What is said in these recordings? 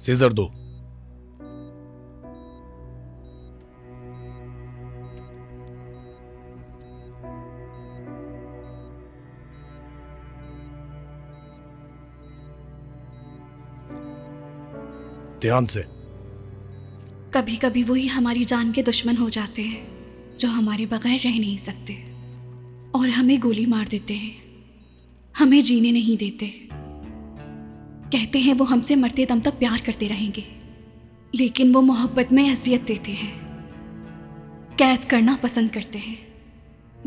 Scissor दो। ध्यान से। कभी कभी वही हमारी जान के दुश्मन हो जाते हैं जो हमारे बगैर रह नहीं सकते और हमें गोली मार देते हैं, हमें जीने नहीं देते। कहते हैं वो हमसे मरते दम तक प्यार करते रहेंगे, लेकिन वो मोहब्बत में अजियत देते हैं, कैद करना पसंद करते हैं।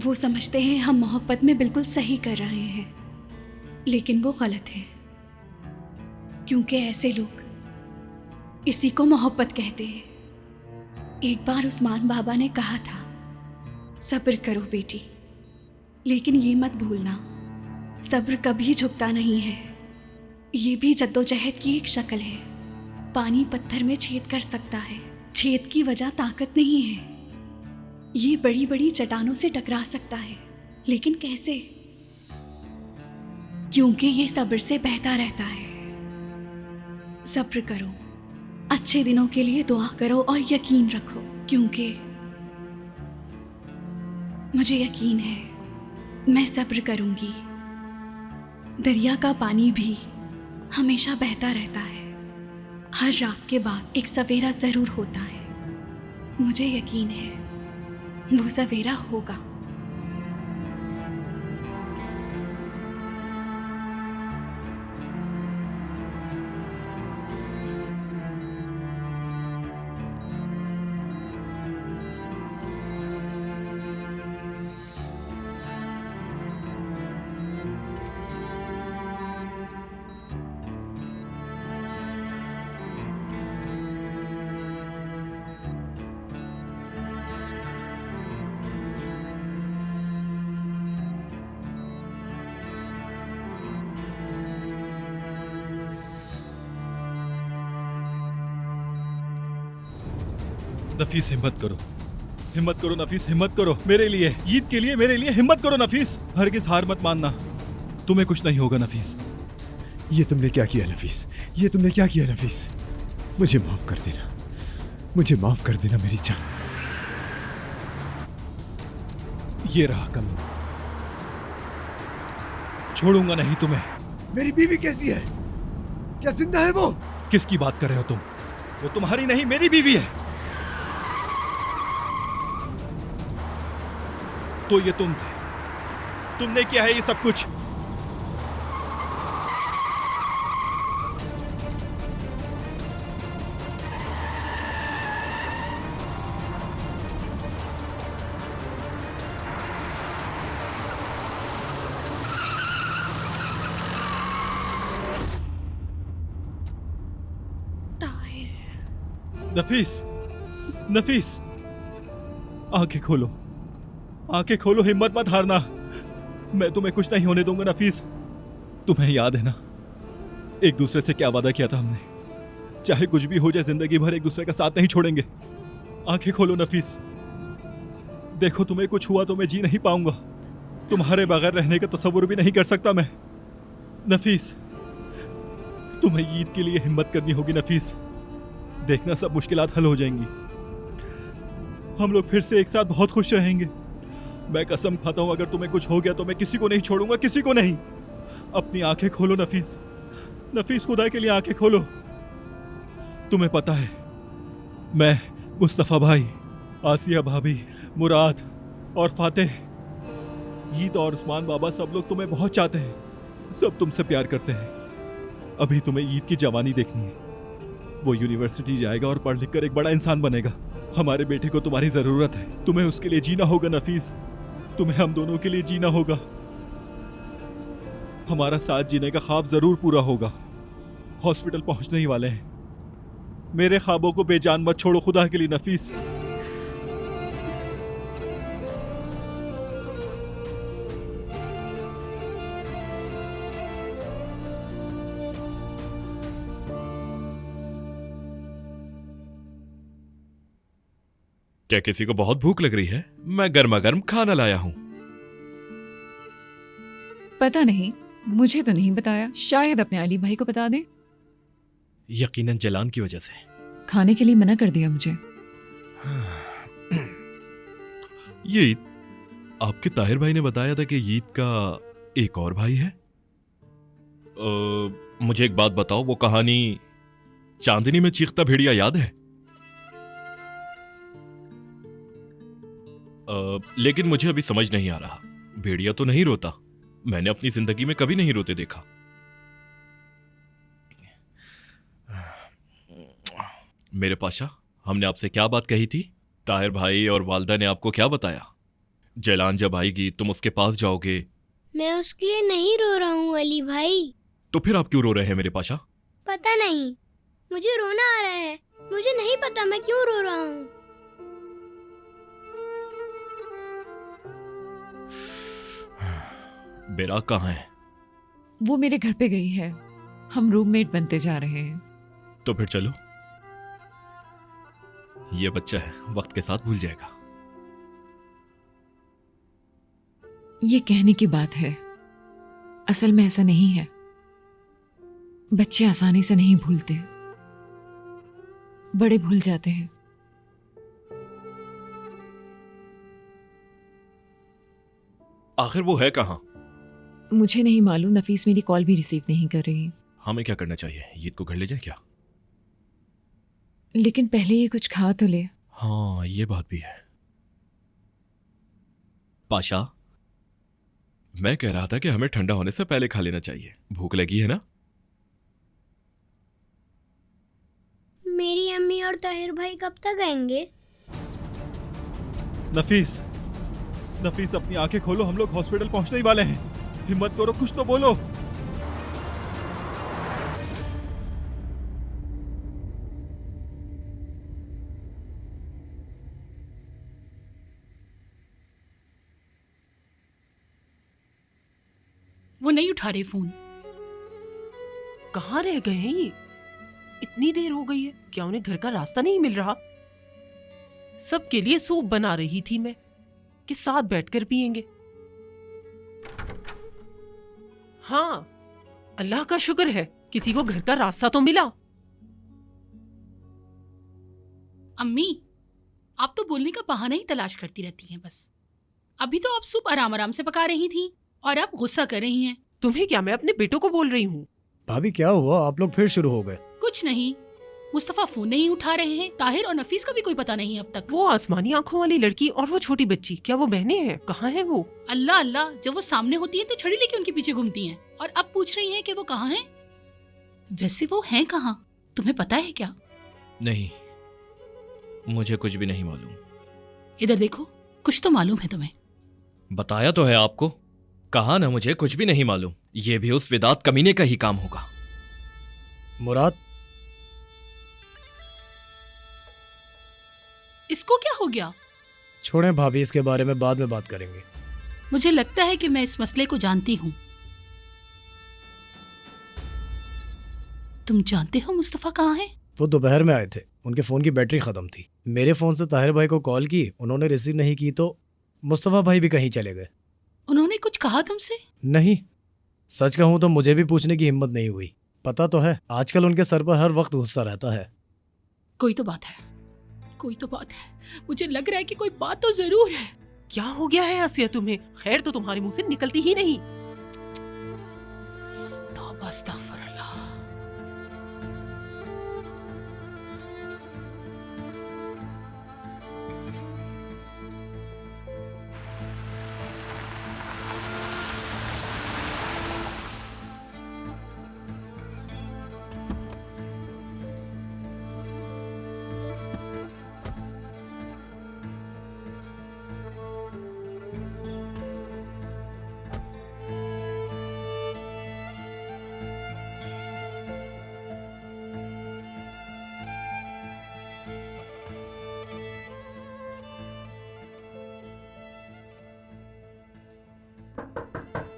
वो समझते हैं हम मोहब्बत में बिल्कुल सही कर रहे हैं, लेकिन वो गलत है, क्योंकि ऐसे लोग इसी को मोहब्बत कहते हैं। एक बार उस्मान बाबा ने कहा था, सब्र करो बेटी, लेकिन ये मत भूलना, सब्र कभी झुकता नहीं है। ये भी जद्दोजहद की एक शक्ल है। पानी पत्थर में छेद कर सकता है, छेद की वजह ताकत नहीं है। ये बड़ी बड़ी चट्टानों से टकरा सकता है, लेकिन कैसे? क्योंकि ये सब्र से बहता रहता है। सब्र करो, अच्छे दिनों के लिए दुआ करो और यकीन रखो, क्योंकि मुझे यकीन है मैं सब्र करूंगी। दरिया का पानी भी हमेशा बहता रहता है, हर रात के बाद एक सवेरा जरूर होता है। मुझे यकीन है वो सवेरा होगा। नफीस हिम्मत करो, हिम्मत करो नफीस, हिम्मत करो। मेरे लिए, ईद के लिए, मेरे लिए हिम्मत करो नफीस। हरगिज हार मत मानना, तुम्हें कुछ नहीं होगा नफीस। ये तुमने क्या किया नफीस? ये तुमने क्या किया नफीस? मुझे माफ कर देना, मुझे माफ कर देना मेरी जान। ये रहा कमी, छोड़ूंगा नहीं तुम्हें। मेरी बीवी कैसी है? क्या जिंदा है वो? किसकी बात कर रहे हो तुम? वो तुम्हारी नहीं, मेरी बीवी है। तो ये तुम थे, तुमने किया है ये सब कुछ। नफीस, नफीस, आंखें खोलो, आंखें खोलो, हिम्मत मत हारना। मैं तुम्हें कुछ नहीं होने दूंगा नफीस। तुम्हें याद है ना एक दूसरे से क्या वादा किया था हमने? चाहे कुछ भी हो जाए, जिंदगी भर एक दूसरे का साथ नहीं छोड़ेंगे। आंखें खोलो नफीस, देखो तुम्हें कुछ हुआ तो मैं जी नहीं पाऊंगा। तुम्हारे बगैर रहने का तसव्वुर भी नहीं कर सकता मैं। नफीस, तुम्हें ईद के लिए हिम्मत करनी होगी नफीस। देखना सब मुश्किलात हल हो जाएंगी, हम लोग फिर से एक साथ बहुत खुश रहेंगे। मैं कसम खाता हूं, अगर तुम्हें कुछ हो गया तो मैं किसी को नहीं छोड़ूंगा, किसी को नहीं। अपनी आंखें खोलो नफीस, नफीस, खुदा के लिए आंखें खोलो। तुम्हें पता है मैं, मुस्तफा भाई, आसिया भाभी, मुराद और फातेह, ईद और उस्मान बाबा, सब लोग तुम्हें बहुत चाहते हैं, सब तुमसे प्यार करते हैं। अभी तुम्हें ईद की जवानी देखनी है। वो यूनिवर्सिटी जाएगा और पढ़ लिख कर एक बड़ा इंसान बनेगा। हमारे बेटे को तुम्हारी जरूरत है, तुम्हें उसके लिए जीना होगा नफीस, तुम्हें हम दोनों के लिए जीना होगा। हमारा साथ जीने का ख्वाब जरूर पूरा होगा। हॉस्पिटल पहुंचने ही वाले हैं। मेरे ख्वाबों को बेजान मत छोड़ो खुदा के लिए नफीस। क्या किसी को बहुत भूख लग रही है? मैं गर्मा गर्म खाना लाया हूं। पता नहीं, मुझे तो नहीं बताया, शायद अपने अली भाई को बता दे। यकीनन जलान की वजह से। खाने के लिए मना कर दिया मुझे। ये आपके ताहिर भाई ने बताया था कि ईद का एक और भाई है। मुझे एक बात बताओ, वो कहानी चांदनी में चीखता भेड़िया याद है? लेकिन मुझे अभी समझ नहीं आ रहा, भेड़िया तो नहीं रोता, मैंने अपनी जिंदगी में कभी नहीं रोते देखा। मेरे पाशा, हमने आपसे क्या बात कही थी? ताहिर भाई और वालदा ने आपको क्या बताया? जलान जब आएगी तुम उसके पास जाओगे। मैं उसके लिए नहीं रो रहा हूँ अली भाई। तो फिर आप क्यों रो रहे हैं मेरे पाशा? पता नहीं, मुझे रोना आ रहा है। मुझे नहीं पता मैं क्यों रो रहा हूँ। बेरा कहाँ है? वो मेरे घर पे गई है, हम रूममेट बनते जा रहे हैं। तो फिर चलो, ये बच्चा है, वक्त के साथ भूल जाएगा। ये कहने की बात है, असल में ऐसा नहीं है। बच्चे आसानी से नहीं भूलते, बड़े भूल जाते हैं। आखिर वो है कहाँ? मुझे नहीं मालूम, नफीस मेरी कॉल भी रिसीव नहीं कर रही। हमें क्या करना चाहिए? ईद को घर ले जाए क्या? लेकिन पहले ये कुछ खा तो ले। हाँ, ये बात भी है। पाशा, मैं कह रहा था कि हमें ठंडा होने से पहले खा लेना चाहिए। भूख लगी है ना? मेरी अम्मी और ताहिर भाई कब तक आएंगे? नफीस, नफीस अपनी आंखें खोलो, हम लोग हॉस्पिटल पहुंचने ही वाले हैं। हिम्मत करो, कुछ तो बोलो। वो नहीं उठा रहे फोन। कहाँ रह गए हैं ये? इतनी देर हो गई है, क्या उन्हें घर का रास्ता नहीं मिल रहा? सबके लिए सूप बना रही थी मैं कि साथ बैठकर पिएंगे। हाँ, अल्लाह का शुक्र है किसी को घर का रास्ता तो मिला। अम्मी, आप तो बोलने का बहाना ही तलाश करती रहती हैं बस। अभी तो आप सूप आराम आराम से पका रही थी और आप गुस्सा कर रही हैं। तुम्हें क्या, मैं अपने बेटों को बोल रही हूँ। भाभी क्या हुआ, आप लोग फिर शुरू हो गए? कुछ नहीं, मुस्तफा फोन नहीं उठा रहे हैं। ताहिर और नफीस का भी कोई पता नहीं अब तक। वो आसमानी आंखों वाली लड़की और वो छोटी बच्ची, क्या वो बहनें हैं? कहाँ है वो? अल्लाह अल्लाह, जब वो सामने होती है तो छड़ी लेके उनके पीछे घूमती हैं और अब पूछ रही हैं कि वो कहाँ हैं। वैसे वो हैं कहाँ, तुम्हें पता है क्या? नहीं, मुझे कुछ भी नहीं मालूम। इधर देखो, कुछ तो मालूम है तुम्हें। बताया तो है आपको, कहा ना मुझे कुछ भी नहीं मालूम। ये भी उस विदात कमीने का ही काम होगा। मुराद, इसको क्या हो गया? छोड़ें भाभी, इसके बारे में बाद में बात करेंगे। मुझे लगता है कि मैं इस मसले को जानती हूँ। तुम जानते हो मुस्तफा कहाँ है? वो दोपहर में आए थे, उनके फोन की बैटरी खत्म थी। मेरे फोन से ताहिर भाई को कॉल की, उन्होंने रिसीव नहीं की तो मुस्तफा भाई भी कहीं चले गए। उन्होंने कुछ कहा तुमसे? नहीं, सच कहूं तो मुझे भी पूछने की हिम्मत नहीं हुई। पता तो है आजकल उनके सर पर हर वक्त गुस्सा रहता है। कोई तो बात है, कोई तो बात है। मुझे लग रहा है कि कोई बात तो जरूर है। क्या हो गया है आसिया तुम्हें? खैर तो तुम्हारे मुंह से निकलती ही नहीं। तौबा अस्तगफिरुल्लाह।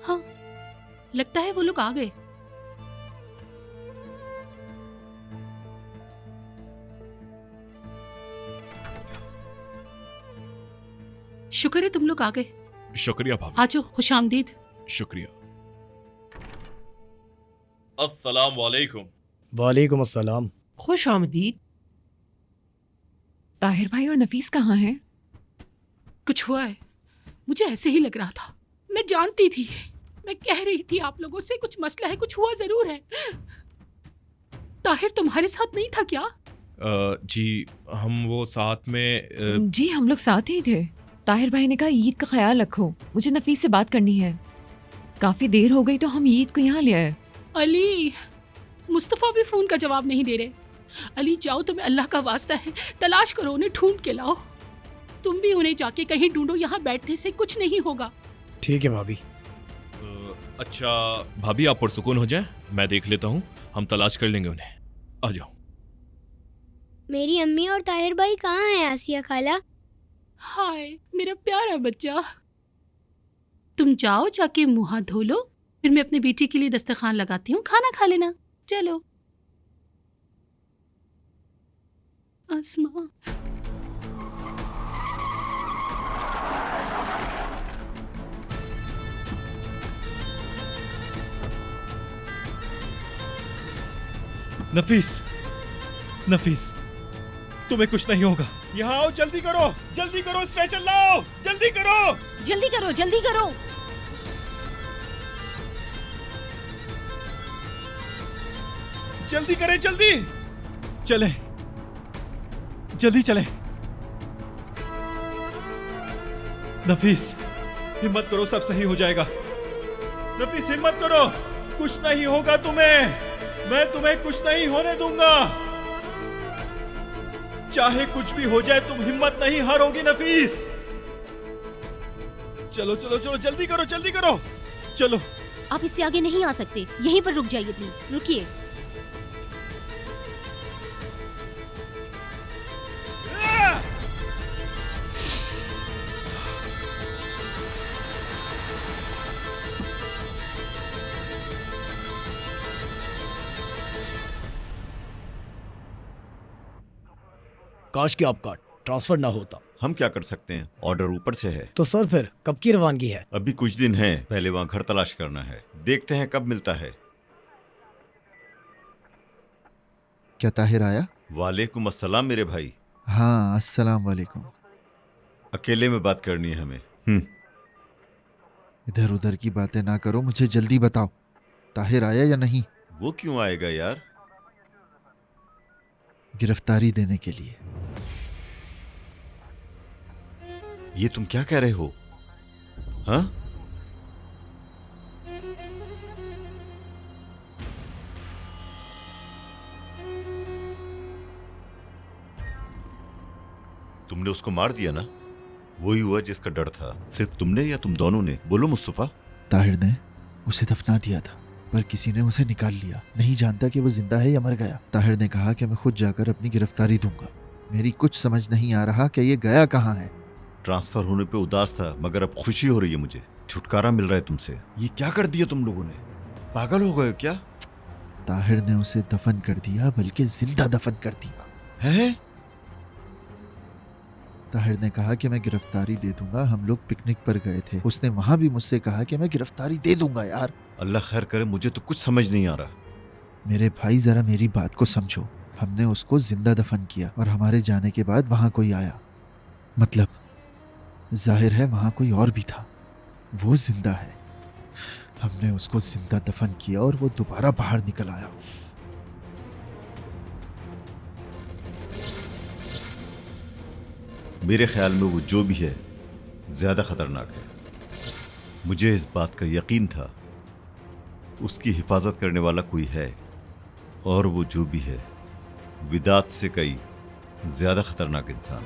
हाँ, लगता है वो लोग आ गए। शुक्र है तुम लोग आ गए। शुक्रिया भाभी। आ जाओ, खुशामदीद। शुक्रिया। अस्सलाम वालेकुम। वालेकुम अस्सलाम। खुश आमदीद। ताहिर भाई और नफीस कहाँ हैं? कुछ हुआ है, मुझे ऐसे ही लग रहा था। मैं जानती थी, मैं कह रही थी आप लोगों से कुछ मसला है, कुछ हुआ जरूर है। ताहिर तुम्हारे साथ नहीं था क्या? जी हम वो साथ में जी हम लोग साथ ही थे। ताहिर भाई ने कहा ईद का ख्याल रखो, मुझे नफीस से बात करनी है। काफी देर हो गई तो हम ईद को यहाँ ले आए। अली, मुस्तफ़ा भी फोन का जवाब नहीं दे रहे। अली जाओ, तुम्हें अल्लाह का वास्ता है, तलाश करो, उन्हें ढूंढ के लाओ। तुम भी उन्हें जाके कहीं ढूंढो, यहाँ बैठने से कुछ नहीं होगा। ठीक है भाभी। अच्छा भाभी आप पुरसुकून हो जाए, मैं देख लेता हूँ, हम तलाश कर लेंगे उन्हें। आ जाओ। मेरी अम्मी और ताहिर भाई कहाँ हैं आसिया खाला? हाय मेरा प्यारा बच्चा, तुम जाओ, जाके मुंह हाथ धो लो, फिर मैं अपने बेटे के लिए दस्तरखान लगाती हूँ, खाना खा लेना। चलो। अस्मा, नफीस, नफीस, तुम्हें कुछ नहीं होगा। यहाँ आओ, जल्दी करो, जल्दी करो, स्ट्रेचर लाओ, जल्दी करो। जल्दी करो, जल्दी करो। जल्दी करें, जल्दी चलें, जल्दी चलें। नफीस हिम्मत करो, सब सही हो जाएगा। नफीस हिम्मत करो, कुछ नहीं होगा तुम्हें, मैं तुम्हें कुछ नहीं होने दूंगा। चाहे कुछ भी हो जाए तुम हिम्मत नहीं हारोगी नफीस। चलो चलो चलो, जल्दी करो, जल्दी करो, चलो। आप इससे आगे नहीं आ सकते, यहीं पर रुक जाइए प्लीज, रुकिए। काश कि आपका ट्रांसफर ना होता। हम क्या कर सकते हैं, ऑर्डर ऊपर से है। तो सर फिर कब की रवानगी है? अभी कुछ दिन है, पहले वहाँ घर तलाश करना है, देखते हैं कब मिलता है। क्या ताहिर आया? वालेकुम अस्सलाम मेरे भाई। हाँ अस्सलाम वालेकुम। अकेले में बात करनी है हमें। इधर उधर की बातें ना करो, मुझे जल्दी बताओ ताहिर आया या नहीं? वो क्यों आएगा यार? गिरफ्तारी देने के लिए। ये तुम क्या कह रहे हो? हाँ? तुमने उसको मार दिया ना? वही हुआ जिसका डर था। सिर्फ तुमने या तुम दोनों ने? बोलो मुस्तफा। ताहिर ने उसे दफना दिया था, पर किसी ने उसे निकाल लिया। नहीं जानता कि वो जिंदा है या मर गया। ताहिर ने कहा कि मैं खुद जाकर अपनी गिरफ्तारी दूंगा। मेरी कुछ समझ नहीं आ रहा कि ये गया कहाँ है। ट्रांसफर होने पे उदास था, मगर अब खुशी हो रही है मुझे। छुटकारा मिल रहा है तुमसे। ये क्या कर दिया तुम लोगों ने? पागल हो गए क्या? ताहिर ने उसे दफन कर दिया, बल्कि जिंदा दफन कर दिया है। ताहिर ने कहा कि मैं गिरफ्तारी दे दूंगा। हम लोग पिकनिक पर गए थे, उसने वहां भी मुझसे कहा कि मैं गिरफ्तारी दे दूंगा। यार अल्लाह खैर करे, मुझे तो कुछ समझ नहीं आ रहा। मेरे भाई जरा मेरी बात को समझो। हमने उसको जिंदा दफन किया और हमारे जाने के बाद वहां कोई आया, मतलब जाहिर है वहां कोई और भी था। वो जिंदा है। हमने उसको जिंदा दफन किया और वो दोबारा बाहर निकल आया। मेरे ख्याल में वो जो भी है ज्यादा खतरनाक है। मुझे इस बात का यकीन था उसकी हिफाजत करने वाला कोई है, और वो जो भी है विदात से कई ज्यादा खतरनाक इंसान।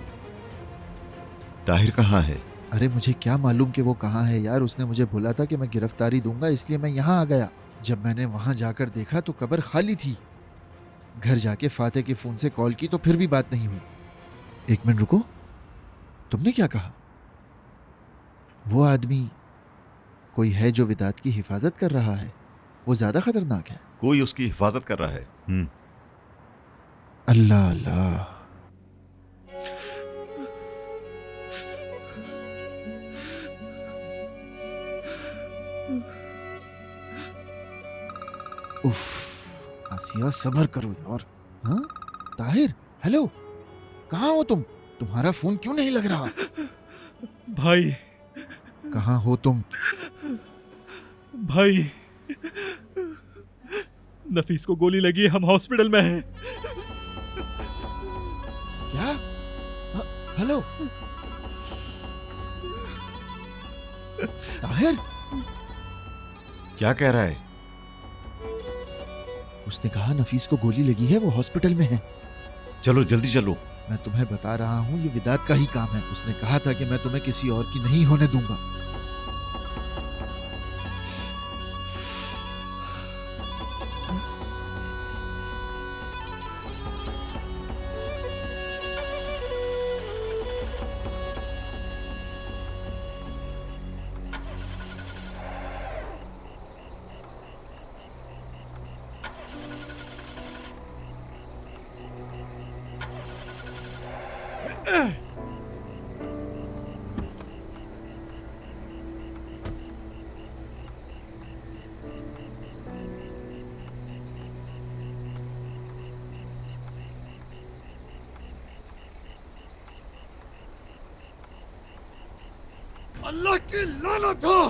ताहिर कहाँ है? अरे मुझे क्या मालूम कि वो कहाँ है यार। उसने मुझे बोला था कि मैं गिरफ्तारी दूंगा, इसलिए मैं यहाँ आ गया। जब मैंने वहां जाकर देखा तो कब्र खाली थी। घर जाके फाते के फोन से कॉल की तो फिर भी बात नहीं हुई। एक मिनट रुको, तुमने क्या कहा? वो आदमी कोई है जो विदात की हिफाजत कर रहा है? वो ज्यादा खतरनाक है? कोई उसकी हिफाजत कर रहा है। अल्लाह अल्लाह। उफ, आसिया सब्र करो यार। हाँ ताहिर, हेलो, कहाँ हो तुम? तुम्हारा फोन क्यों नहीं लग रहा? भाई, कहाँ हो तुम? भाई, नफीस को गोली लगी है, हम हॉस्पिटल में हैं। क्या? हेलो ताहिर, क्या कह रहा है? उसने कहा नफीस को गोली लगी है, वो हॉस्पिटल में है। चलो जल्दी चलो। मैं तुम्हें बता रहा हूँ ये विदात का ही काम है। उसने कहा था कि मैं तुम्हें किसी और की नहीं होने दूंगा। अल्लाह की लानत हो!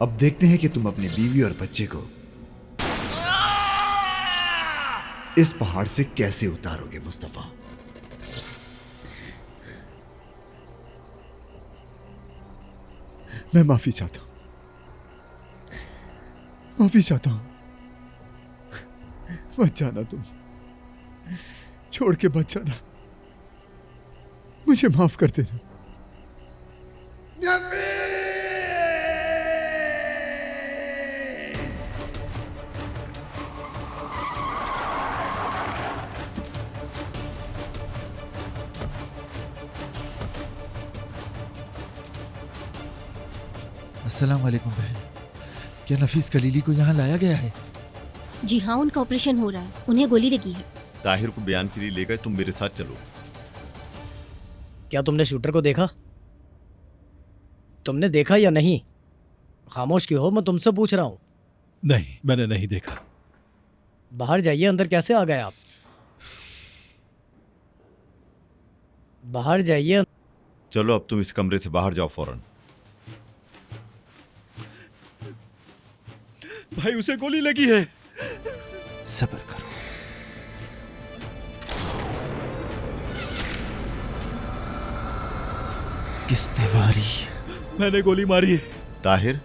अब देखते हैं कि तुम अपनी बीवी और बच्चे को इस पहाड़ से कैसे उतारोगे मुस्तफा। मैं माफी चाहता हूं, माफी चाहता हूं। मत जाना तुम, छोड़ के मत जाना, मुझे माफ कर देना। अस्सलाम वालेकुम बहन, क्या नफीस कलीली को यहाँ लाया गया है? जी हाँ, उनका ऑपरेशन हो रहा है, उन्हें गोली लगी है। ताहिर को बयान के लिए ले गए, तुम मेरे साथ चलो। क्या तुमने शूटर को देखा? तुमने देखा या नहीं? खामोश क्यों हो? मैं तुमसे पूछ रहा हूँ। नहीं, मैंने नहीं देखा। बाहर जाइए, अंदर कैसे आ गए आप? बाहर जाइए। चलो अब तुम इस कमरे से बाहर जाओ फौरन। भाई, उसे गोली लगी है। सब्र करो। किसने मारी? मैंने गोली मारी है। ताहिर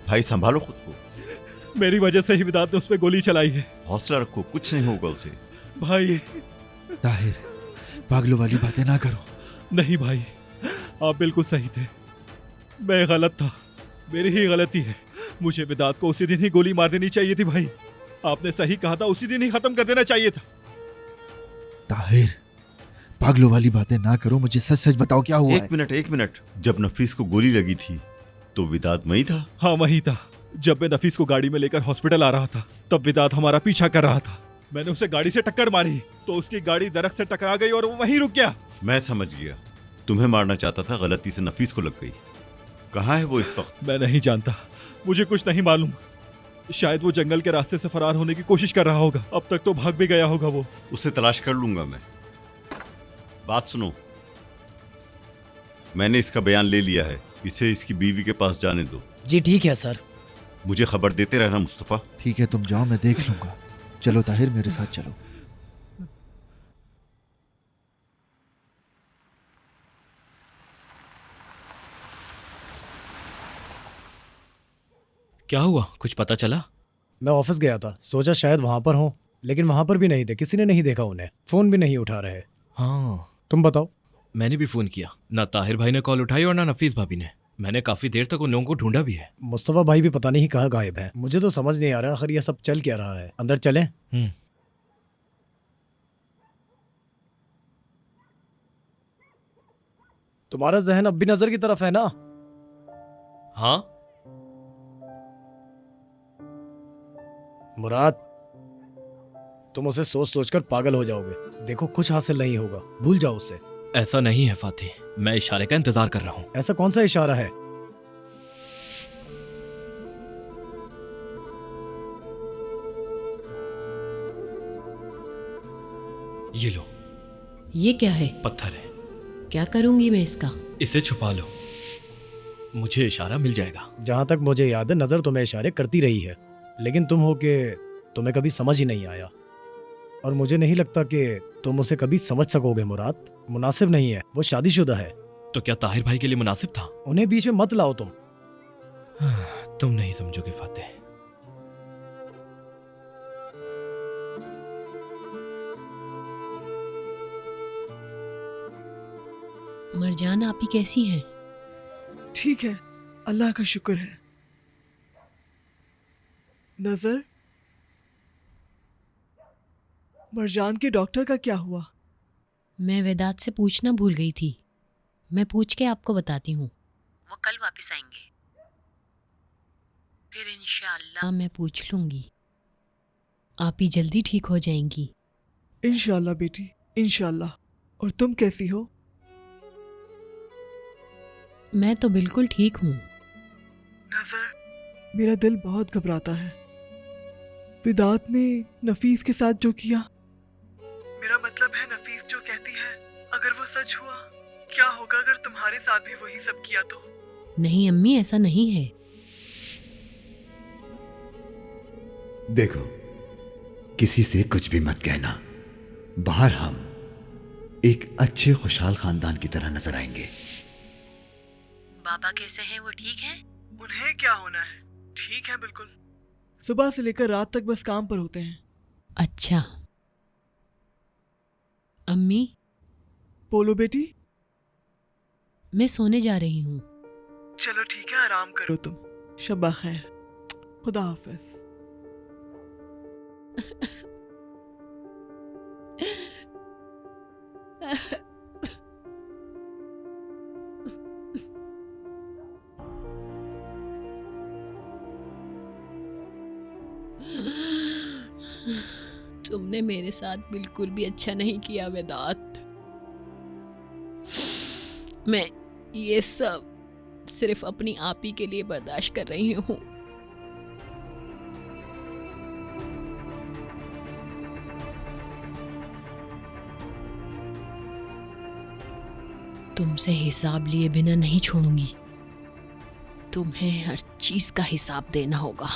भाई, संभालो खुद को। मेरी वजह से ही विदात ने उस पे गोली चलाई है। हौसला रखो, कुछ नहीं होगा उसे। भाई, ताहिर, पागलों वाली बातें ना करो। नहीं भाई, आप बिल्कुल सही थे। मैं गलत था, मेरी ही गलती है। मुझे विदात को उसी दिन ही गोली मार देनी चाहिए थी। भाई, आपने सही कहा था, उसी दिन ही खत्म कर देना चाहिए था। ताहिर, पागलों वाली बातें ना करो, मुझे सच सच बताओ क्या हुआ है? एक मिनट। जब नफीस को गोली लगी थी तो विदात वही था? हाँ, वही था। जब मैं नफीस को गाड़ी में लेकर हॉस्पिटल आ रहा था, तब विदात हमारा पीछा कर रहा था। मैंने उसे गाड़ी से टक्कर मारी तो उसकी गाड़ी दरख्त से टकरा गई और वो वहीं रुक गया। मैं समझ गया, तुम्हें मारना चाहता था, गलती से नफीस को लग गई। कहाँ है वो इस वक्त? मैं नहीं जानता, मुझे कुछ नहीं मालूम। शायद वो जंगल के रास्ते से फरार होने की कोशिश कर रहा होगा। अब तक तो भाग भी गया होगा वो। उसे तलाश कर लूंगा मैं। बात सुनो, मैंने इसका बयान ले लिया है, इसे इसकी बीवी के पास जाने दो। जी ठीक है सर। मुझे खबर देते रहना मुस्तफ़ा। ठीक है, तुम जाओ, मैं देख लूंगा। चलो ताहिर, मेरे साथ चलो। क्या हुआ, कुछ पता चला? मैं ऑफिस गया था, सोचा शायद वहां पर हो, लेकिन वहां पर भी नहीं थे, किसी ने नहीं देखा उन्हें, फोन भी नहीं उठा रहे। हाँ, तुम बताओ। मैंने भी फोन किया, ना ताहिर भाई ने कॉल उठाई और ना नफीस भाभी ने। मैंने काफी देर तक उन लोगों को ढूंढा भी है। मुस्तफा भाई भी पता नहीं कहाँ गायब है। मुझे तो समझ नहीं आ रहा आखिर ये सब चल क्या रहा है। अंदर चलें? तुम्हारा जहन अब भी नजर की तरफ है ना? हाँ। मुराद, तुम उसे सोच सोचकर पागल हो जाओगे। देखो कुछ हासिल नहीं होगा, भूल जाओ उसे। ऐसा नहीं है फातिह, मैं इशारे का इंतजार कर रहा हूँ। ऐसा कौन सा इशारा है? ये लो। ये क्या है? पत्थर है। क्या करूंगी मैं इसका? इसे छुपा लो, मुझे इशारा मिल जाएगा। जहां तक मुझे याद है नजर तुम्हें इशारे करती रही है, लेकिन तुम हो के तुम्हें कभी समझ ही नहीं आया, और मुझे नहीं लगता कि तुम उसे कभी समझ सकोगे। मुराद, मुनासिब नहीं है, वो शादीशुदा है। तो क्या ताहिर भाई के लिए मुनासिब था? उन्हें बीच में मत लाओ तुम। तुम नहीं समझोगे फातिह। मरजान आपी कैसी हैं? ठीक है, अल्लाह का शुक्र है। नजर, मरजान के डॉक्टर का क्या हुआ? मैं वेदात से पूछना भूल गई थी, मैं पूछ के आपको बताती हूँ। वो कल वापस आएंगे, फिर इंशाअल्लाह मैं पूछ लूंगी। आप ही जल्दी ठीक हो जाएंगी। इंशाअल्लाह बेटी, इंशाअल्लाह। और तुम कैसी हो? मैं तो बिल्कुल ठीक हूँ। नजर, मेरा दिल बहुत घबराता है। वेदात ने नफीस के साथ जो किया, मेरा मतलब है नफीस जो कहती है, अगर वो सच हुआ, क्या होगा अगर तुम्हारे साथ भी वही सब किया तो? नहीं अम्मी, ऐसा नहीं है। देखो, किसी से कुछ भी मत कहना। बाहर हम एक अच्छे खुशहाल खानदान की तरह नजर आएंगे। बाबा कैसे हैं? वो ठीक हैं? उन्हें क्या होना है, ठीक है बिल्कुल। सुबह से लेकर रात तक बस काम पर होते हैं। अच्छा। अम्मी? बोलो बेटी। मैं सोने जा रही हूँ। चलो ठीक है, आराम करो तुम। शब्बा खैर, खुदा हाफिज। तुमने मेरे साथ बिल्कुल भी अच्छा नहीं किया वेदात। मैं ये सब सिर्फ अपनी आप ही के लिए बर्दाश्त कर रही हूँ। तुमसे हिसाब लिए बिना नहीं छोड़ूंगी। तुम्हें हर चीज का हिसाब देना होगा।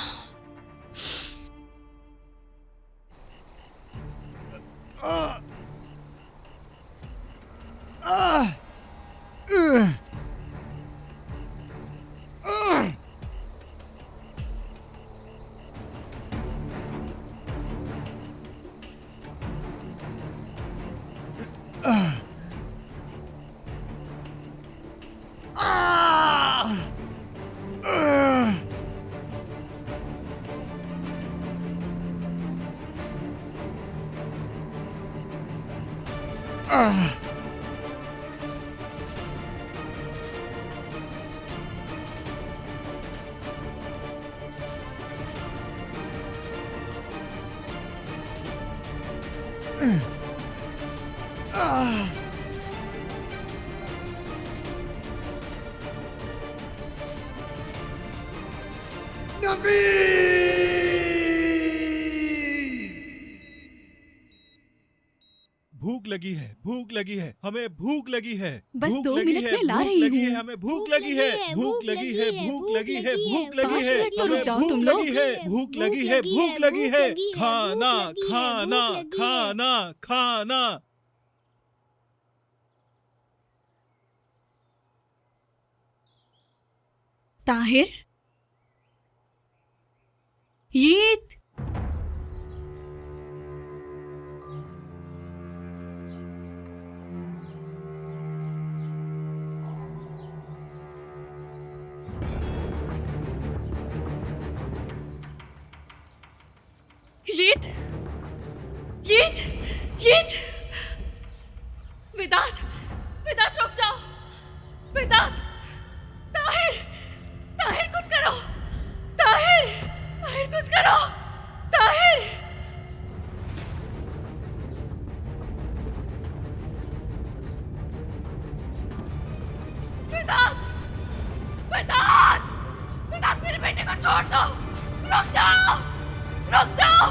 भूख लगी है, भूख लगी है, हमें भूख लगी है। बस भूख 2 लगी मिनट है, में ला भूख रही लगी है, हूँ। हमें भूख लगी है, भूख लगी है, भूख लगी है, भूख लगी 5 है, मिनट तो रुक हमें जाओ भूख तुम लोग। लगी है, भूख लगी है, भूख लगी है। खाना खाना खाना खाना। ताहिर, ये यीत, यीत, यीत, वेदांत, वेदांत रुक जाओ, वेदांत, ताहिर, ताहिर कुछ करो, ताहिर, ताहिर कुछ करो, ताहिर। वेदांत, वेदांत, वेदांत मेरे बेटे को छोड़ दो, रुक जाओ, रुक जाओ।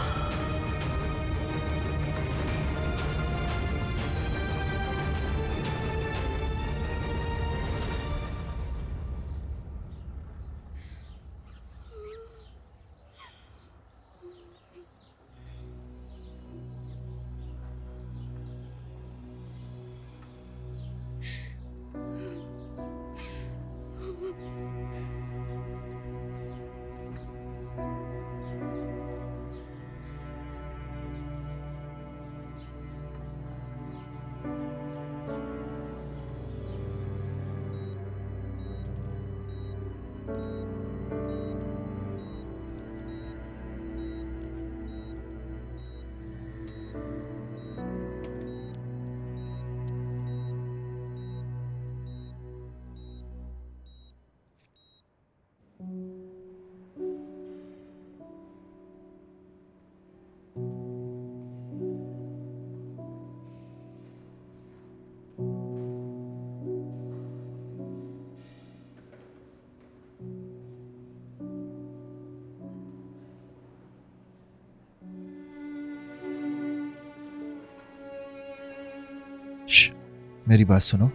मेरी बात सुनो,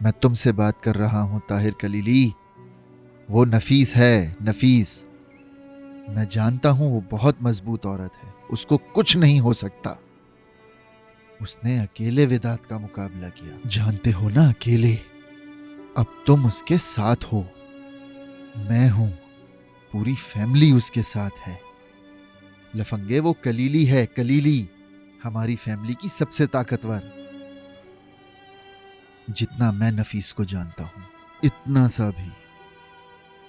मैं तुमसे बात कर रहा हूं ताहिर कलीली। वो नफीस है, नफीस। मैं जानता हूं वो बहुत मजबूत औरत है, उसको कुछ नहीं हो सकता। उसने अकेले वेदांत का मुकाबला किया, जानते हो ना, अकेले। अब तुम उसके साथ हो, मैं हूं, पूरी फैमिली उसके साथ है। लफंगे, वो कलीली है, कलीली, हमारी फैमिली की सबसे ताकतवर। जितना मैं नफीस को जानता हूं, इतना सा भी।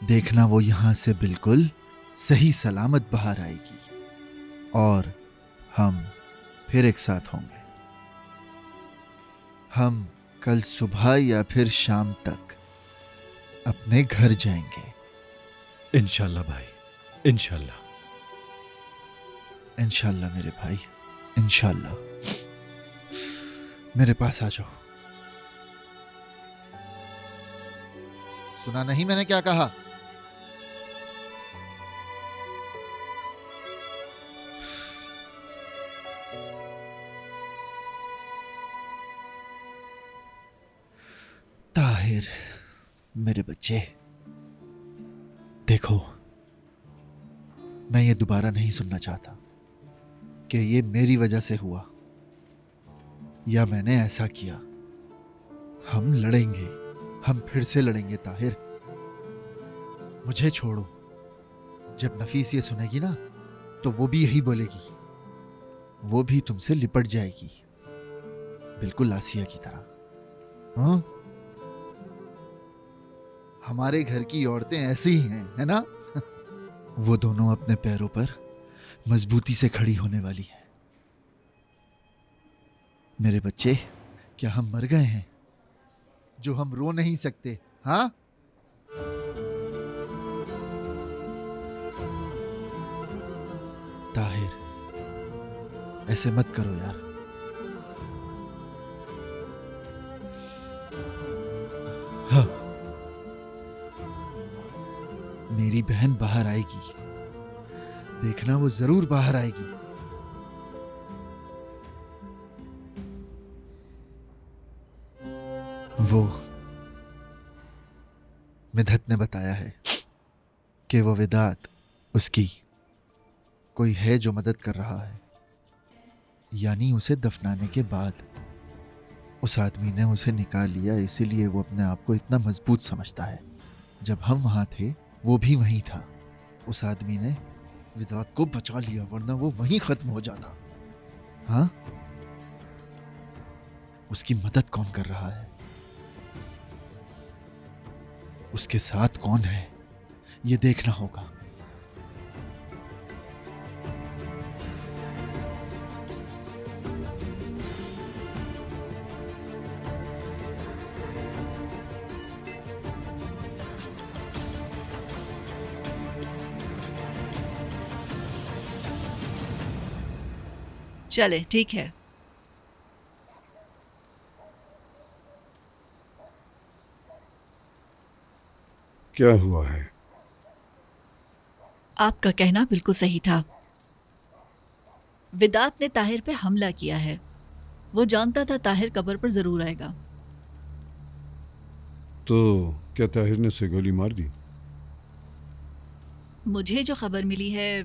देखना, वो यहां से बिल्कुल सही सलामत बाहर आएगी और हम फिर एक साथ होंगे। हम कल सुबह या फिर शाम तक अपने घर जाएंगे। इंशाल्लाह भाई, इंशाल्लाह। इंशाल्लाह मेरे भाई, इंशाल्लाह। मेरे पास आ जाओ। सुना नहीं मैंने क्या कहा? ताहिर, मेरे बच्चे, देखो, मैं ये दोबारा नहीं सुनना चाहता कि ये मेरी वजह से हुआ या मैंने ऐसा किया। हम लड़ेंगे, हम फिर से लड़ेंगे ताहिर। मुझे छोड़ो। जब नफीस ये सुनेगी ना, तो वो भी यही बोलेगी। वो भी तुमसे लिपट जाएगी, बिल्कुल आसिया की तरह। हाँ, हमारे घर की औरतें ऐसी ही हैं, है ना? वो दोनों अपने पैरों पर मजबूती से खड़ी होने वाली हैं। मेरे बच्चे, क्या हम मर गए हैं जो हम रो नहीं सकते? हाँ, ताहिर, ऐसे मत करो यार। हाँ। मेरी बहन बाहर आएगी, देखना, वो जरूर बाहर आएगी। वो मिधत ने बताया है कि वो विदात उसकी कोई है जो मदद कर रहा है, यानी उसे दफनाने के बाद उस आदमी ने उसे निकाल लिया, इसीलिए वो अपने आप को इतना मजबूत समझता है। जब हम वहां थे वो भी वहीं था। उस आदमी ने विदात को बचा लिया, वरना वो वहीं खत्म हो जाता। हाँ, उसकी मदद कौन कर रहा है, उसके साथ कौन है, ये देखना होगा। चले, ठीक है। क्या हुआ है? आपका कहना बिल्कुल सही था। विदात ने ताहिर पे हमला किया है। वो जानता था ताहिर कब्र पर जरूर आएगा। तो क्या ताहिर ने उसे गोली मार दी? मुझे जो खबर मिली है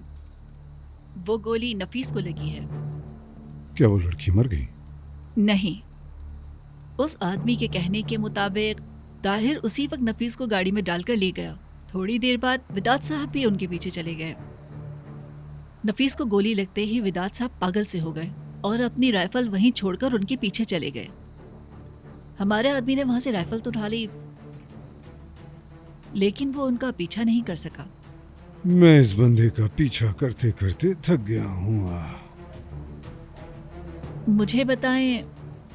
वो गोली नफीस को लगी है। क्या वो लड़की मर गई? नहीं, उस आदमी के कहने के मुताबिक ताहिर उसी वक्त नफीस को गाड़ी में डालकर ले गया। थोड़ी देर बाद विदात साहब भी उनके पीछे चले गए। नफीस को गोली लगते ही विदात साहब पागल से हो गए और अपनी राइफल वहीं छोड़कर उनके पीछे चले गए। हमारे आदमी ने वहां से राइफल तो उठा ली, लेकिन वो उनका पीछा नहीं कर सका। मैं इस बंदे का पीछा करते करते थक गया हूँ। मुझे बताएं,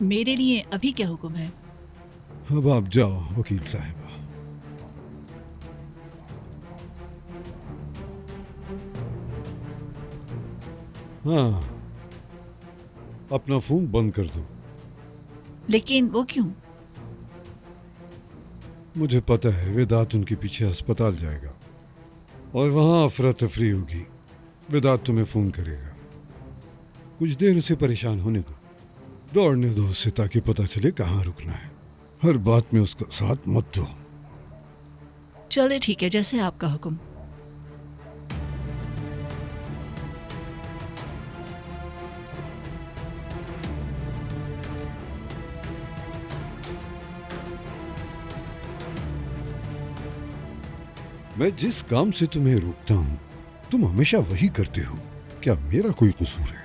मेरे लिए अभी क्या हुक्म है? अब आप जाओ वकील साहब। हाँ, अपना फोन बंद कर दो। लेकिन वो क्यों? मुझे पता है विदात उनके पीछे अस्पताल जाएगा और वहां अफरा तफरी होगी। विदात तुम्हें फोन करेगा। कुछ देर उसे परेशान होने दो, दौड़ने दो उसे, ताकि पता चले कहाँ रुकना है। हर बात में उसका साथ मत दो। चले, ठीक है, जैसे आपका हुक्म। मैं जिस काम से तुम्हें रोकता हूँ तुम हमेशा वही करते हो। क्या मेरा कोई कसूर है?